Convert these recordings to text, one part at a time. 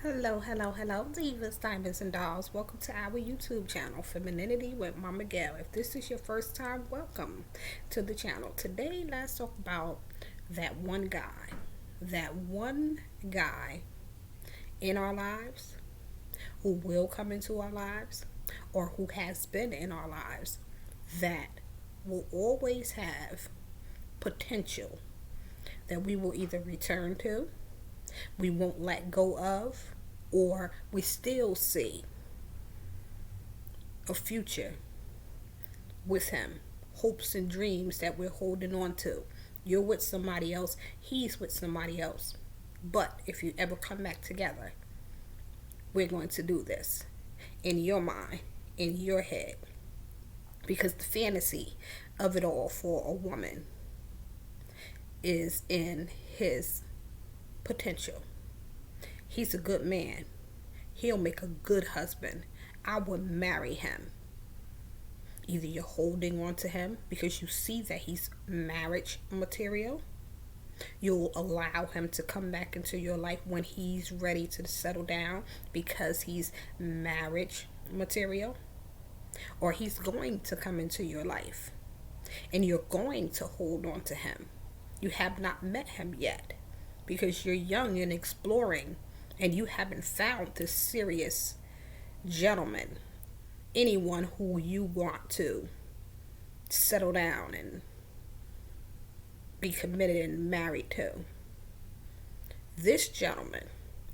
Hello, divas, diamonds, and dolls. Welcome to our YouTube channel, Femininity with Momma Gail. If this is your first time, welcome to the channel. Today, let's talk about that one guy in our lives who will come into our lives or who has been in our lives that will always have potential that we will either return to, we won't let go of, or we still see a future with him, hopes and dreams that we're holding on to. You're with somebody else, he's with somebody else. But if you ever come back together, we're going to do this in your mind, in your head. Because the fantasy of it all for a woman is in his potential. He's a good man. He'll make a good husband. I would marry him. Either you're holding on to him because you see that he's marriage material. You'll allow him to come back into your life when he's ready to settle down because he's marriage material. Or he's going to come into your life and you're going to hold on to him. You have not met him yet because you're young and exploring and you haven't found this serious gentleman, anyone who you want to settle down and be committed and married to. This gentleman,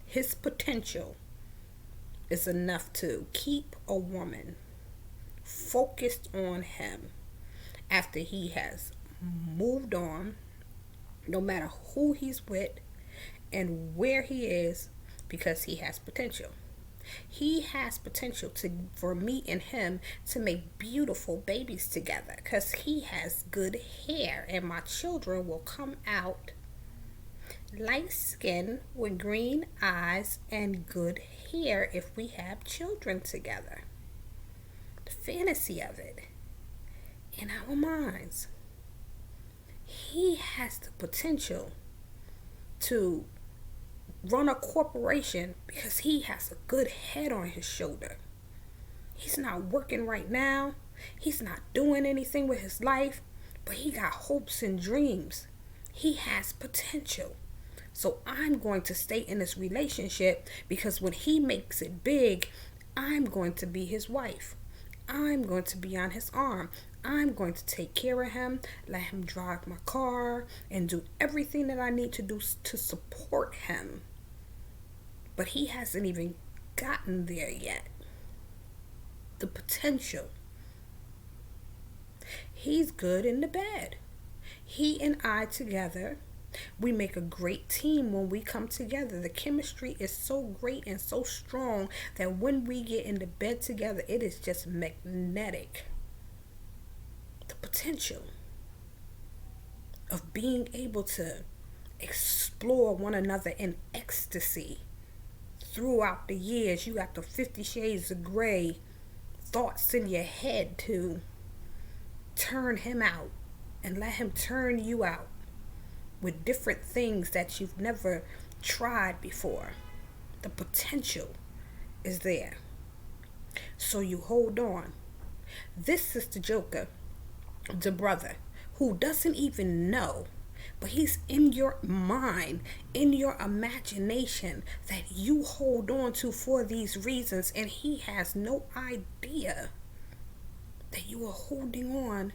his potential is enough to keep a woman focused on him after he has moved on, no matter who he's with and where he is, because he has potential. He has potential for me and him to make beautiful babies together because he has good hair and my children will come out light skin with green eyes and good hair if we have children together. The fantasy of it in our minds. He has the potential to run a corporation because he has a good head on his shoulder. He's not working right now. He's not doing anything with his life, but he got hopes and dreams. He has potential. So I'm going to stay in this relationship because when he makes it big, I'm going to be his wife. I'm going to be on his arm. I'm going to take care of him, let him drive my car, and do everything that I need to do to support him. But he hasn't even gotten there yet. The potential. He's good in the bed. He and I together, we make a great team when we come together. The chemistry is so great and so strong that when we get into bed together, it is just magnetic. The potential of being able to explore one another in ecstasy throughout the years. You got the 50 Shades of Grey thoughts in your head to turn him out and let him turn you out with different things that you've never tried before. The potential is there. So you hold on. This is the Joker, the brother, who doesn't even know, but he's in your mind, in your imagination that you hold on to for these reasons, and he has no idea that you are holding on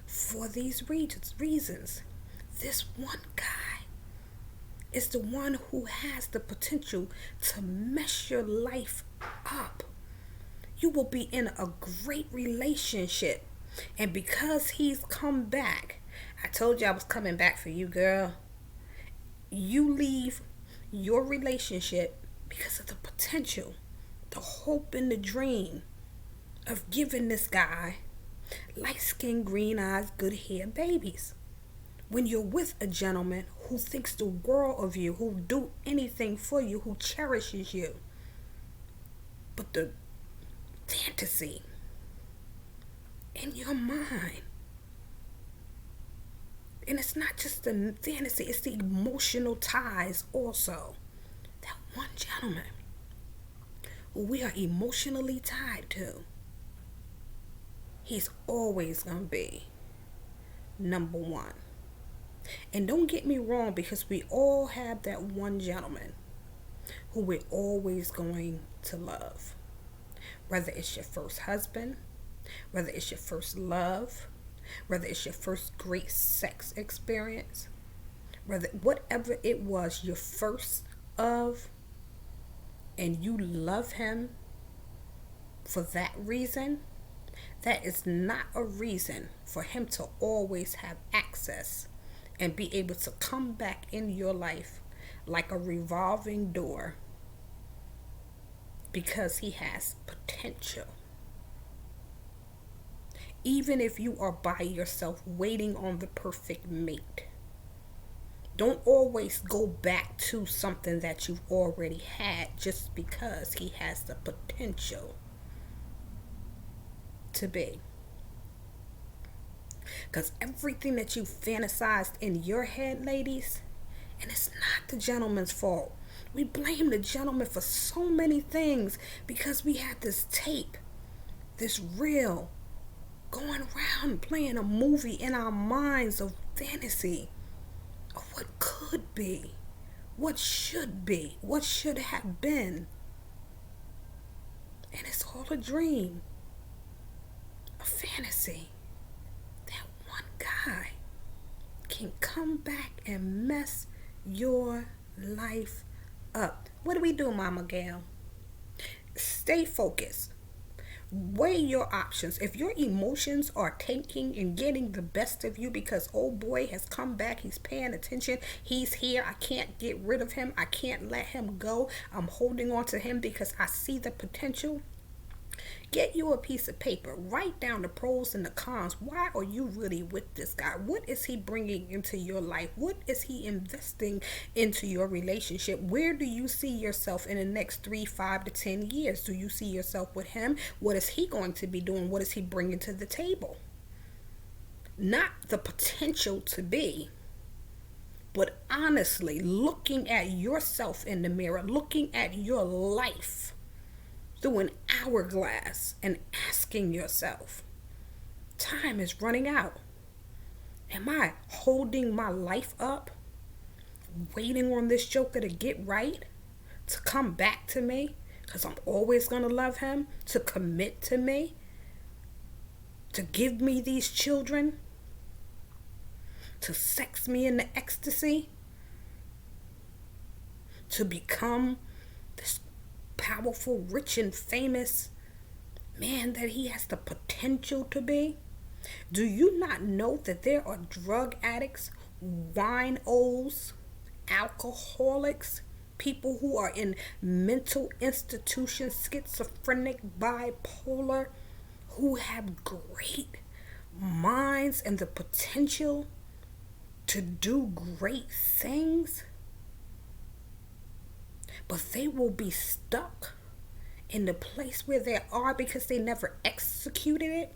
for these reasons. This one guy is the one who has the potential to mess your life up. You will be in a great relationship. And because he's come back, I told you I was coming back for you, girl. You leave your relationship because of the potential, the hope and the dream of giving this guy light skin, green eyes, good hair babies. When you're with a gentleman who thinks the world of you, who'll do anything for you, who cherishes you. But the fantasy in your mind, and it's not just the fantasy, it's the emotional ties also. That one gentleman gentleman who we are emotionally tied to, he's always going to be number one. And don't get me wrong, because we all have that one gentleman who we're always going to love. Whether it's your first husband, whether it's your first love, whether it's your first great sex experience, whether whatever it was, your first of, and you love him for that reason, that is not a reason for him to always have access and be able to come back in your life like a revolving door, because he has potential. Even if you are by yourself waiting on the perfect mate, don't always go back to something that you've already had just because he has the potential to be. Because everything that you fantasized in your head, ladies, and it's not the gentleman's fault. We blame the gentleman for so many things because we had this tape, this reel, going around playing a movie in our minds of fantasy of what could be, what should be, what should have been. And it's all a dream, a fantasy. That one guy can come back and mess your life up. What do we do, Momma Gail? Stay focused. Weigh your options. If your emotions are taking and getting the best of you because old boy has come back, he's paying attention, he's here, I can't get rid of him, I can't let him go, I'm holding on to him because I see the potential. Get you a piece of paper. Write down the pros and the cons. Why are you really with this guy? What is he bringing into your life? What is he investing into your relationship? Where do you see yourself in the next 3, 5 to 10 years? Do you see yourself with him? What is he going to be doing? What is he bringing to the table? Not the potential to be, but honestly looking at yourself in the mirror, looking at your life through an hourglass and asking yourself, time is running out. Am I holding my life up, waiting on this joker to get right, to come back to me, because I'm always going to love him, to commit to me, to give me these children, to sex me into ecstasy, to become this powerful, rich, and famous man that he has the potential to be? Do you not know that there are drug addicts, winos, alcoholics, people who are in mental institutions, schizophrenic, bipolar, who have great minds and the potential to do great things? But they will be stuck in the place where they are because they never executed it.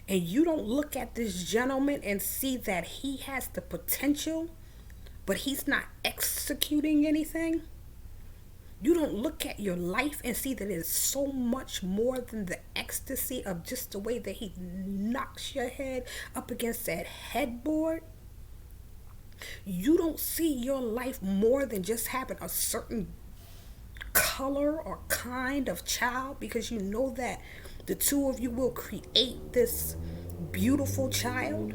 And you don't look at this gentleman and see that he has the potential, but he's not executing anything. You don't look at your life and see that it's so much more than the ecstasy of just the way that he knocks your head up against that headboard. You don't see your life more than just having a certain color or kind of child, because you know that the two of you will create this beautiful child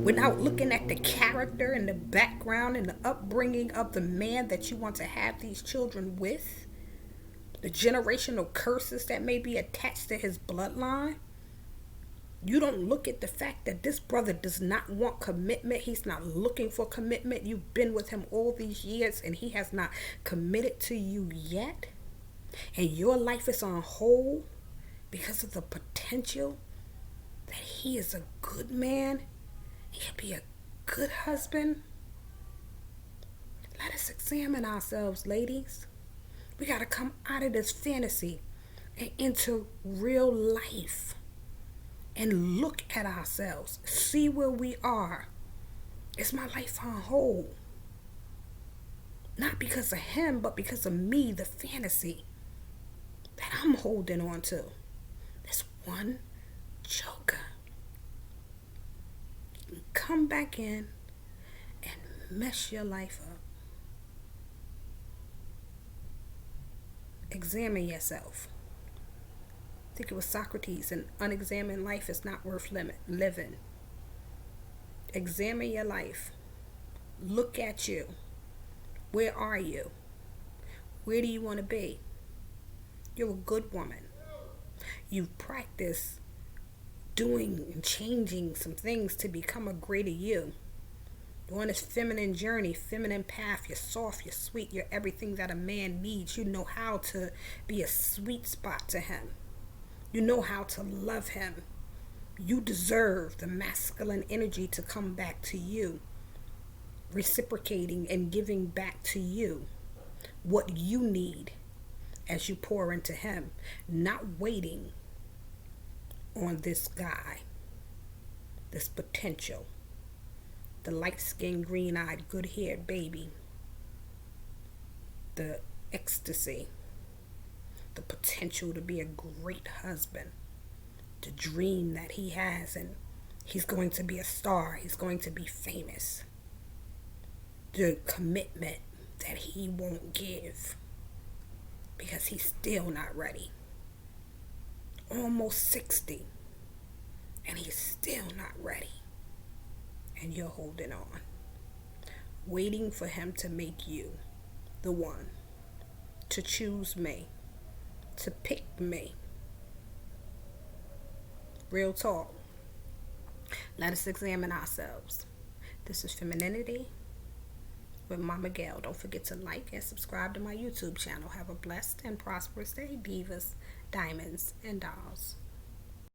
without looking at the character and the background and the upbringing of the man that you want to have these children with, the generational curses that may be attached to his bloodline. You don't look at the fact that this brother does not want commitment. He's not looking for commitment. You've been with him all these years and he has not committed to you yet. And your life is on hold because of the potential that he is a good man. He can be a good husband. Let us examine ourselves, ladies. We got to come out of this fantasy and into real life. And look at ourselves. See where we are. Is my life on hold? Not because of him, but because of me, the fantasy that I'm holding on to. This one joker. Come back in and mess your life up. Examine yourself. I think it was Socrates, an unexamined life is not worth living. Examine your life. Look at you. Where are you? Where do you want to be? You're a good woman. You've practiced doing and changing some things to become a greater you. You're on this feminine journey, feminine path. You're soft, you're sweet, you're everything that a man needs. You know how to be a sweet spot to him. You know how to love him. You deserve the masculine energy to come back to you, reciprocating and giving back to you what you need as you pour into him, not waiting on this guy, this potential, the light-skinned, green-eyed, good-haired baby, the ecstasy, the potential to be a great husband, the dream that he has, and he's going to be a star, he's going to be famous, the commitment that he won't give because he's still not ready. Almost 60, and he's still not ready. And you're holding on, waiting for him to make you the one, to choose me, to pick me. Real talk. Let us examine ourselves. This is Femininity with Momma Gail. Don't forget to like and subscribe to my YouTube channel. Have a blessed and prosperous day, divas, diamonds, and dolls.